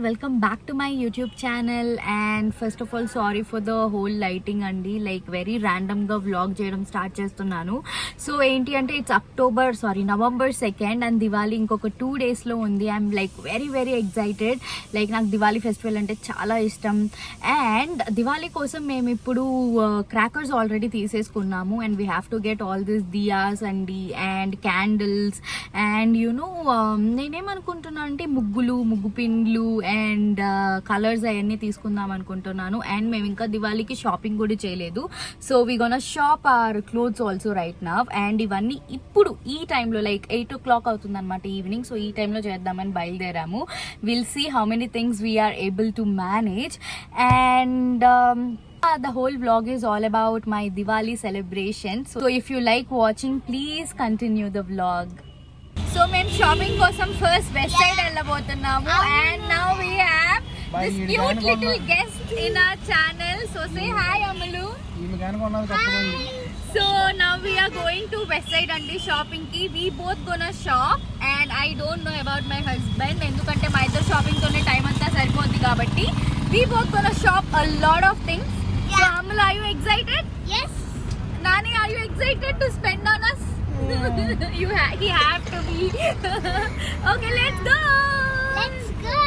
welcome back to my YouTube channel. And first of all, sorry for the whole lighting andi, like very random ga vlog cheyadam start chestunnanu. So enti ante it's November 2nd and Diwali inkoka 2 days lo undi. I'm like very excited. Like నాకు Diwali festival అంటే చాలా ఇష్టం. And Diwali కోసం మేము ఇప్పుడు crackers already తీసేసుకున్నాము and we have to get all this diyas and candles and నేనేమనుకుంటున్నాను అంటే ముగ్గు పిండ్లు అండ్ కలర్స్ అవన్నీ తీసుకుందాం అనుకుంటున్నాను. అండ్ మేము ఇంకా దివాళీకి షాపింగ్ కూడా చేయలేదు. So we gonna shop or clothes also right now. And ఇవన్నీ ఇప్పుడు ఈ టైంలో లైక్ 8 o'clock అవుతుంది అనమాట ఈవినింగ్. సో ఈ టైంలో చేద్దామని బయలుదేరాము. Will see how many things we are able to manage. And the whole vlog is all about my Diwali celebration. So if you like watching, please continue the vlog. So మేము shopping కోసం first Westside వెళ్ళబోతున్నాము. And now we have this cute little guest in our channel. So say hi Amalu. So now we are going to west side andi shopping ki. We both gonna shop and I don't know about my husband endukante ma iddaru shopping tone time anta saripodi kabatti we both gonna shop a lot of things. Yeah. So Amalu, are you excited? Yes. Nani, are you excited to spend on us? Yeah. He have to be. Okay, let's go. Let's go.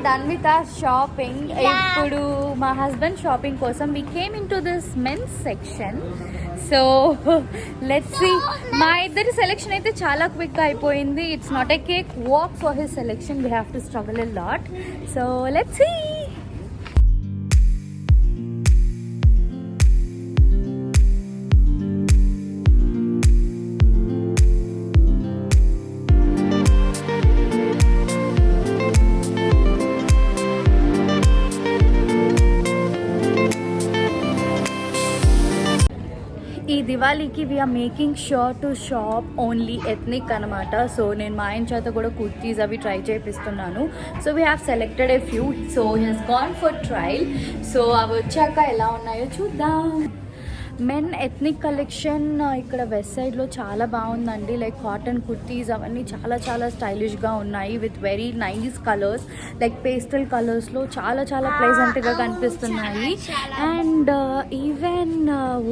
Done with our shopping. Ippudu my husband shopping kosam we came into this men's section. So let's see. My iddari selection aithe chala quick ga ayipoyindi. It's not a cake walk for his selection. We have to struggle a lot. So let's see. ఈ దివాళీకి we are making sure to shop only ethnic అనమాట. So నేను మా ఆయన చేత కూడా కుర్తీస్ అవి try చేపిస్తున్నాను. So we have selected a few. So he has gone for trial. So అవి వచ్చాక ఎలా ఉన్నాయో చూద్దాం. మెన్ ఎథ్నిక్ కలెక్షన్ ఇక్కడ వెస్ట్ సైడ్లో చాలా బాగుందండి. లైక్ కాటన్ కుర్తీస్ అవన్నీ చాలా స్టైలిష్గా ఉన్నాయి with very nice colours. Like pastel కలర్స్లో చాలా ప్లెజెంట్గా కనిపిస్తున్నాయి. And even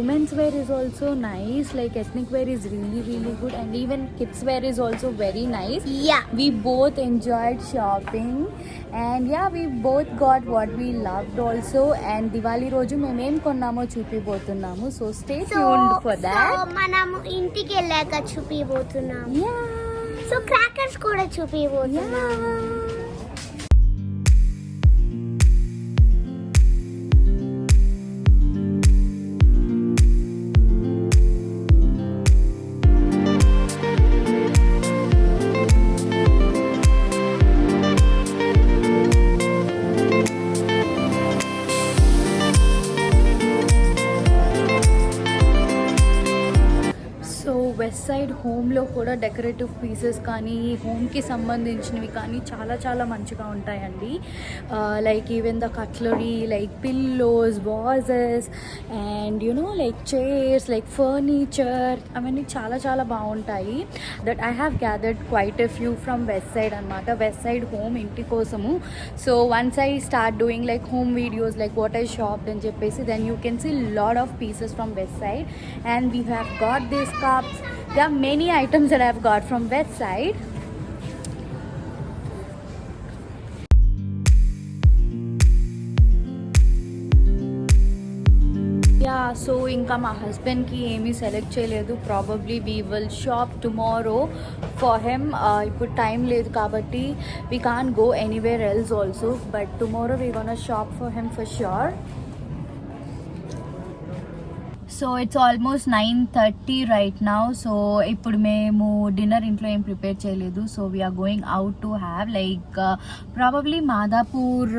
women's where is also nice. Like ethnic where is really good and even kids where is also very nice. We both enjoyed shopping and we both got what we loved also. And Diwali రోజు మేము ఏం కొన్నామో చూపిపోతున్నాము. So stay tuned for that. So మనము ఇంటికి వెళ్ళాక చూపిపోతున్నాము. So crackers కూడా చూపిపోతున్నాము. West side హోమ్లో కూడా decorative pieces కానీ హోమ్కి సంబంధించినవి కానీ చాలా చాలా మంచిగా ఉంటాయండి. Like even the cutlery, like pillows, vases and like chairs, like furniture, అవన్నీ చాలా చాలా బాగుంటాయి. That I have gathered quite a few from west side అనమాట. వెస్ట్ సైడ్ హోమ్ ఇంటి కోసము. So once I start doing like home videos like what I shopped అని చెప్పేసి, then you can see lot of pieces from west side, and we have got these cups. There are many items that I have got from west side. Yeah, so ఇంకా మా హస్బెండ్కి ఏమీ select చేయలేదు. Probably we will shop tomorrow for him. ఇప్పుడు time లేదు కాబట్టి we can't go anywhere else also, but tomorrow we gonna shop for him for sure. So it's almost 9:30 right now. So ఇప్పుడు మేము డిన్నర్ ఇంట్లో ఏం prepare చేయలేదు. So we're going out to have like probably Madhapur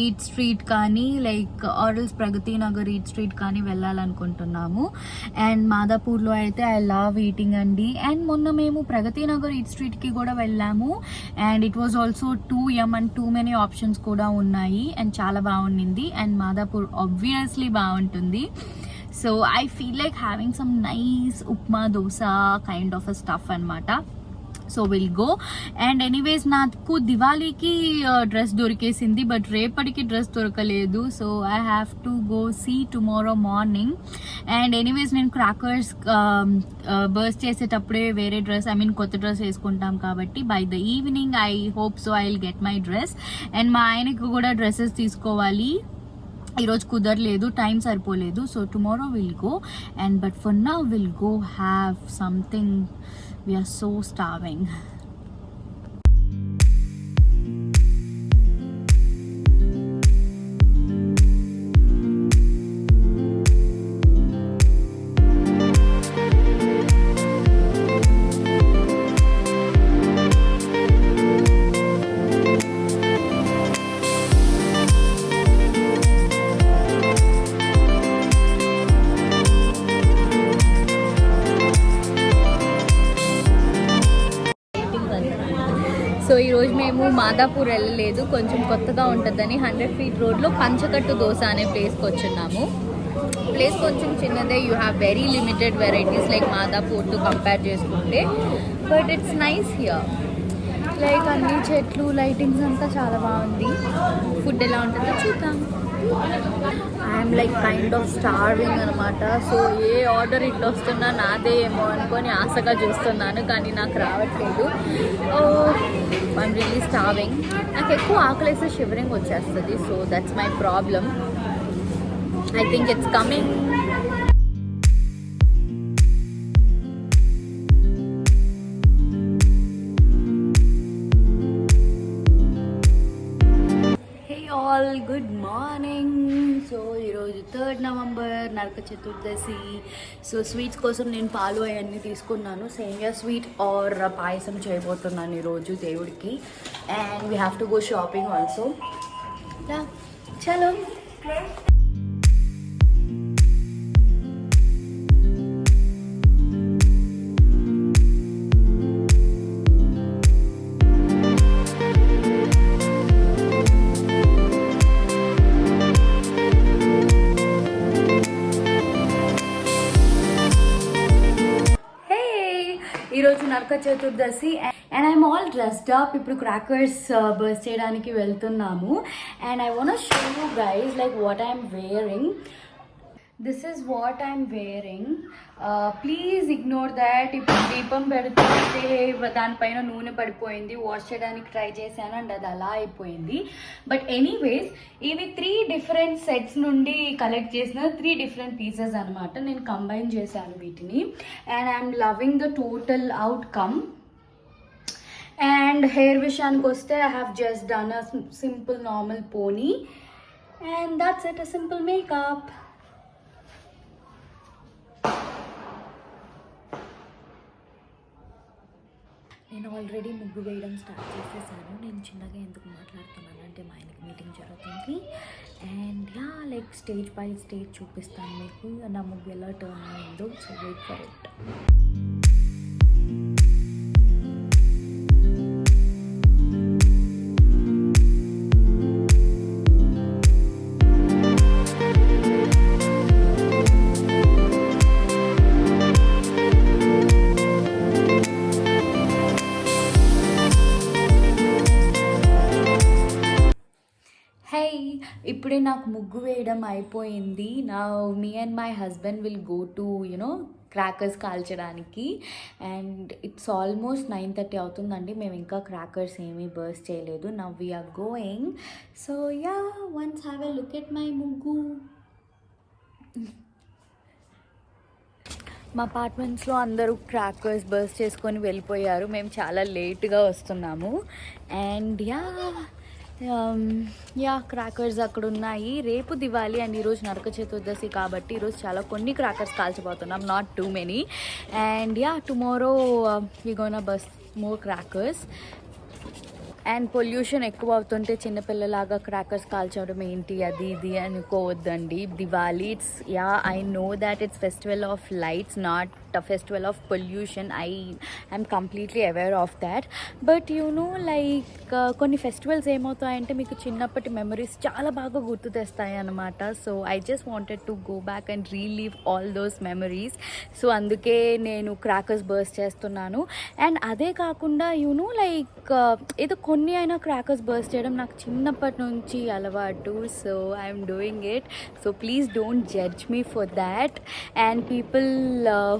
eat street కానీ like or else Pragathi Nagar eat street కానీ వెళ్ళాలనుకుంటున్నాము. And మాదాపూర్లో అయితే ఐ లవ్ ఈటింగ్ అండి. అండ్ మొన్న మేము ప్రగతి నగర్ ఈట్ స్ట్రీట్కి కూడా వెళ్ళాము. And it was also too yum and too many options కూడా ఉన్నాయి. అండ్ చాలా బాగుండింది. అండ్ మాదాపూర్ ఆబ్వియస్లీ బాగుంటుంది. So I feel like having some nice upma dosa kind of a stuff anamata. So we'll go. And anyways నాకు దివాళీకి dress దొరికేసింది, but రేపటికి dress దొరకలేదు. So I have to go see tomorrow morning. And anyways నేను crackers burst చేసేటప్పుడే వేరే dress కొత్త dress వేసుకుంటాం కాబట్టి by the evening I hope so I will get my dress. And మా ఆయనకు కూడా డ్రెస్సెస్ తీసుకోవాలి. ఈరోజు కుదరలేదు, టైం సరిపోలేదు. So tomorrow will go. And but for now will go have something. We're so starving. So ఈరోజు మేము మాదాపూర్ వెళ్ళలేదు, కొంచెం కొత్తగా ఉంటుందని 100 feet రోడ్లో పంచకట్టు దోశ అనే ప్లేస్కి వచ్చున్నాము. ప్లేస్ కొంచెం చిన్నదే. You have very limited varieties like Madhapur to compare చేసుకుంటే, but it's nice here. Like అన్ని చెట్లు, లైటింగ్స్ అంతా చాలా బాగుంది. ఫుడ్ ఎలా ఉంటుందో చూద్దాం. I'm like kind of starving అనమాట. సో ఏ ఆర్డర్ ఇట్లా వస్తున్నా నాదే ఏమో అనుకొని ఆశగా చూస్తున్నాను, కానీ నాకు రావట్లేదు. I'm really starving. నాకు ఎక్కువ ఆకలేస్తే షివరింగ్ వచ్చేస్తుంది. So that's my problem. I think it's coming. Good morning. So ఈరోజు 3rd November, Naraka Chaturdashi. So sweets కోసం నేను పాలు అవన్నీ తీసుకున్నాను. సేమియా స్వీట్ ఆర్ పాయసం చేయబోతున్నాను ఈరోజు దేవుడికి. And we have to go shopping also. చలో. ఈరోజు Naraka Chaturdashi and I'm all dressed up. ఇప్పుడు క్రాకర్స్ బర్స్ట్ చేయడానికి వెళ్తున్నాము. And I want show you guys like what I'm wearing. This is what I'm wearing. Please ignore that. ఇప్పుడు దీపం పెడుతుంటే దానిపైన నూనె పడిపోయింది. వాష్ చేయడానికి ట్రై చేశాను అండ్ అది అలా అయిపోయింది. బట్ ఎనీవేస్ ఇవి 3 different సెట్స్ నుండి కలెక్ట్ చేసిన 3 different పీసెస్ అనమాట. నేను కంబైన్ చేశాను వీటిని. And I'm loving the total outcome. And hair విషయానికి వస్తే I have just done a simple normal pony and that's it. A simple makeup. నేను ఆల్రెడీ ముగ్గు వేయడం స్టార్ట్ చేసేసాను. నేను చిన్నగా ఎందుకు మాట్లాడుతున్నాను అంటే మా ఆయనకి మీటింగ్ జరుగుతుంది. And ya like stage by stage చూపిస్తాను మీకు నా ముగ్గు ఎలా టర్న్ అయిందో. So wait for it. ఇప్పుడే నాకు ముగ్గు వేయడం అయిపోయింది. నా me and my husband will go to crackers కాల్చడానికి. అండ్ ఇట్స్ ఆల్మోస్ట్ 9:30 అవుతుందండి. మేము ఇంకా క్రాకర్స్ ఏమీ బర్స్ట్ చేయలేదు. Now we're going. So ya once have a look at my ముగ్గు. మా అపార్ట్మెంట్స్లో అందరూ క్రాకర్స్ బర్స్ట్ చేసుకొని వెళ్ళిపోయారు. మేము చాలా లేట్గా వస్తున్నాము. అండ్ యా క్రాకర్స్ అక్కడ ఉన్నాయి. రేపు దివాళీ అండ్ ఈరోజు నరక చతుర్దశి కాబట్టి ఈరోజు కొన్ని క్రాకర్స్ కాల్చిపోతున్నాం, not too many. And ya tomorrow we gonna burst more crackers. And pollution ఎక్కువ అవుతుంటే చిన్నపిల్లలాగా క్రాకర్స్ కాల్చడం ఏంటి అది ఇది అనుకోవద్దండి. Diwali it's I know that it's festival of lights, not a festival of pollution. I am completely aware of that. But like కొన్ని festivals ఏమవుతాయంటే మీకు చిన్నప్పటి మెమరీస్ చాలా బాగా గుర్తు తెస్తాయి అన్నమాట. So I just wanted to go back and relive all those memories. So అందుకే నేను క్రాకర్స్ బర్స్ట్ చేస్తున్నాను. అండ్ అదే కాకుండా లైక్ ఏదో కొన్ని అయినా క్రాకర్స్ బర్స్ట్ చేయడం నాకు చిన్నప్పటి నుంచి అలవాటు. So I'm doing it. So please don't judge me for that. And people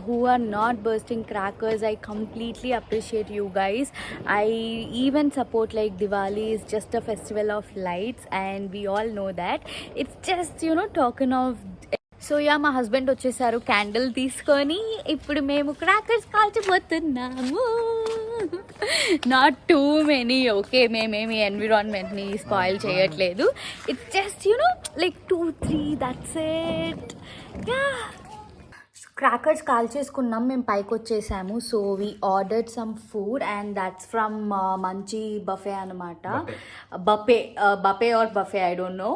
who are not bursting crackers, I completely appreciate you guys. I even support like Diwali is just a festival of lights and we all know that. It's just talking of. So మా husband వచ్చేసారు candle తీసుకొని. ఇప్పుడు మేము crackers కాల్చిపోతున్నాము. Not too many, okay. మేమేమి ఎన్విరాన్మెంట్ని spoil చేయట్లేదు. It's just like 2-3, that's it. Crackers కాల్ చేసుకున్నాం, మేము పైకి వచ్చేసాము. So we ordered some food and that's from మంచి బఫే అనమాట. Buffet or buffet I don't know.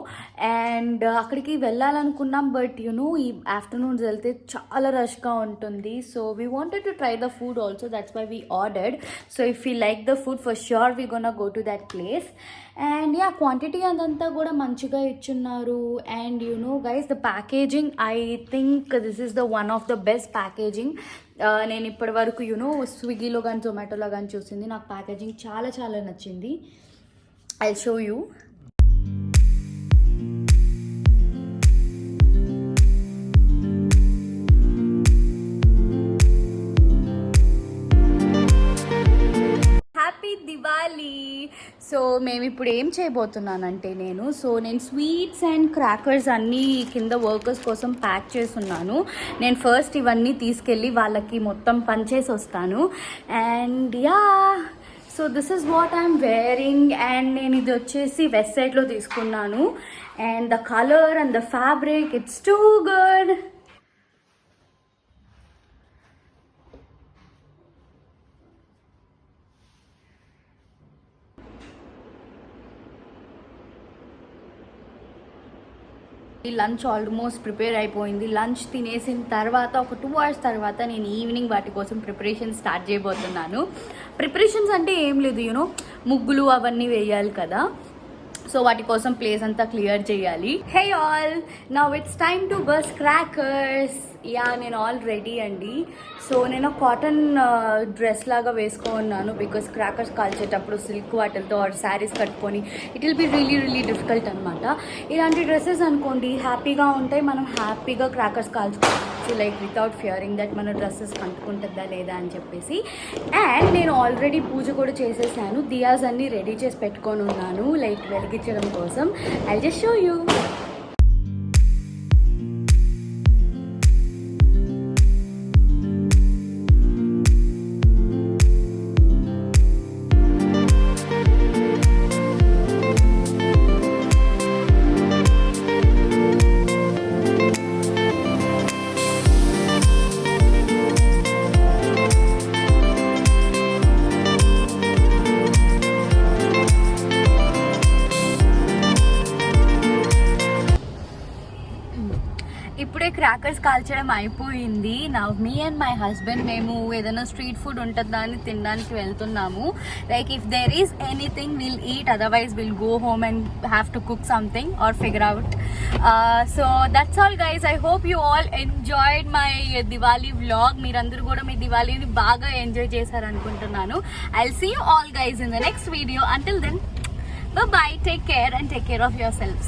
And అక్కడికి వెళ్ళాలనుకున్నాం బట్ ఈ ఆఫ్టర్నూన్స్ వెళ్తే చాలా రష్గా ఉంటుంది. So we wanted to try the food also, that's why we ordered. So if you like the food for sure we gonna go to that place. And quantity అదంతా కూడా మంచిగా ఇచ్చున్నారు. And guys the packaging, I think this is the one of the best packaging నేను ఇప్పటి వరకు స్విగ్గీలో కానీ జొమాటోలో కానీ చూసింది. నాకు ప్యాకేజింగ్ చాలా చాలా నచ్చింది. I show you. Happy Diwali. So మేము ఇప్పుడు ఏం చేయబోతున్నానంటే నేను స్వీట్స్ అండ్ క్రాకర్స్ అన్నీ కింద వర్కర్స్ కోసం ప్యాక్ చేస్తున్నాను. నేను ఫస్ట్ ఇవన్నీ తీసుకెళ్ళి వాళ్ళకి మొత్తం పంచేసి వస్తాను. And so this is what I'm wearing. And నేను ఇది వచ్చేసి వెస్ట్ సైడ్లో తీసుకున్నాను. And the colour and the fabric, it's too good. Lunch almost prepare అయిపోయింది. లంచ్ తినేసిన తర్వాత ఒక 2 hours తర్వాత నేను ఈవినింగ్ వాటి కోసం ప్రిపరేషన్ స్టార్ట్ చేయబోతున్నాను. ప్రిపరేషన్స్ అంటే ఏం లేదు, ముగ్గులు అవన్నీ వేయాలి కదా. సో వాటి కోసం ప్లేస్ అంతా క్లియర్ చేయాలి. Hey all, now it's time to burst crackers. నేను ఆల్ రెడీ అండి. సో నేను కాటన్ డ్రెస్ లాగా వేసుకున్నాను బికాస్ క్రాకర్స్ కాల్చేటప్పుడు సిల్క్ వాటితో ఆర్ శారీస్ కట్టుకొని it will be really difficult అనమాట. ఇలాంటి డ్రెస్సెస్ అనుకోండి హ్యాపీగా ఉంటాయి, మనం హ్యాపీగా క్రాకర్స్ కాల్చుకోవచ్చు లైక్ వితౌట్ ఫియరింగ్ దట్ మన డ్రెస్సెస్ కంటుకుంటుందా లేదా అని చెప్పేసి. అండ్ నేను ఆల్రెడీ పూజ కూడా చేసేసాను. దియాస్ అన్నీ రెడీ చేసి పెట్టుకొని ఉన్నాను లైక్ వెలిగించడం కోసం. I just show you. Crackers కాల్చడం అయిపోయింది. Now me and my husband మేము ఏదైనా స్ట్రీట్ ఫుడ్ ఉంటుంది దాన్ని తినడానికి వెళ్తున్నాము. Like if there is anything will eat, otherwise will go home and have to cook something or figure out. So that's all guys. I hope you all enjoyed my Diwali vlog. మీరందరూ కూడా మీ దివాళీని బాగా enjoy చేశారు అనుకుంటున్నాను. I'll see you all guys in the next video. Until then, bye bye, take care and take care of yourselves.